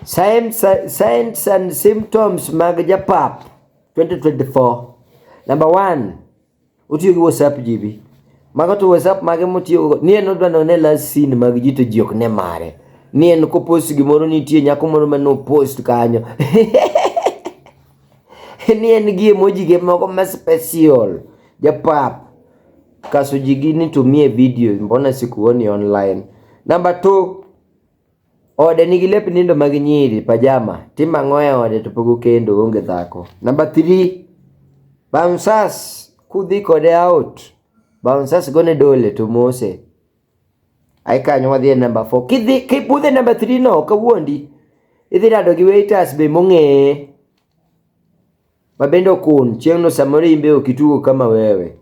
Signs and symptoms mag Japap 2024. Number 1, utiyo gi WhatsApp jibi. Mago to WhatsApp mage mutiyo ni en odwa ne last scene mag jito jiok ne mare. Ni en ko post gimoro nitie nyako moro mano post kanyo. Ni en gi emoji ge moko ma special. Japap. Kaso jigi nitumie video mbona sikuoni online. Number 2, ode nigi lep nindo mag nyiri pajama tima ngoya ode to pogo kendo onge dhako. Number 3, bouncers kudhi kode out, bouncers gone dole to mose. Ai kanyo wadhi number 4. Kipudhe number 3 no kawuondi idhi rado gi waiters be mong'e mabendo kun chieng'no samoro imbe okitugo kama wewe.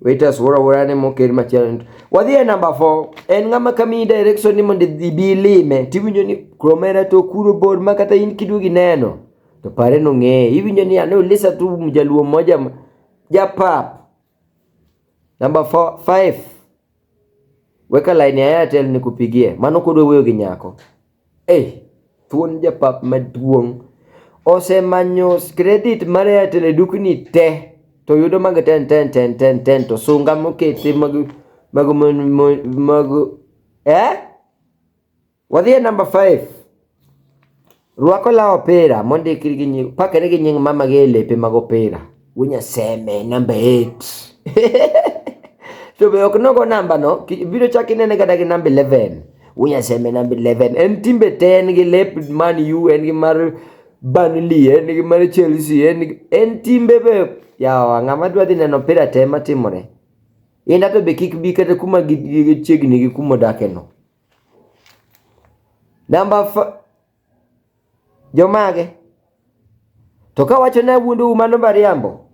Waiters wora ne moker machielo. Wadhi number 4. En ng'ama kami direction ni mondo ibi lime tiwinjo ni kromera to kuro bor makata in kidugi neno to pare no ng'e. Iwinjo ni ano lisa tu mjaluo moja Japap. Number 5. Weka line ya Airtel nikupigie. Mano kodwe weyo gi nyako. Thuon Japap maduong'. Osemanyo credit mar Airtel dukni te. To yudo mag 10 to sunga mokete wadhi number 5. Ruako la opera mondi kirgi pakere gi nying mama ge lepe mag opera. Wunya seme number 8. To be ok nogo number no biro chaki nene kada gi number 11. Wunya seme number 11. En timbe 10 gi lep Man U en gi mar Burnley en gi mar Chelsea en timbe be yawa ng'ama dwa dhi neno opera tema timore. Inda to be kik bi kata kuma gi chiegni gi kuma dake no. Number 5. Jomage to ka wacho na wuondu mano bariambo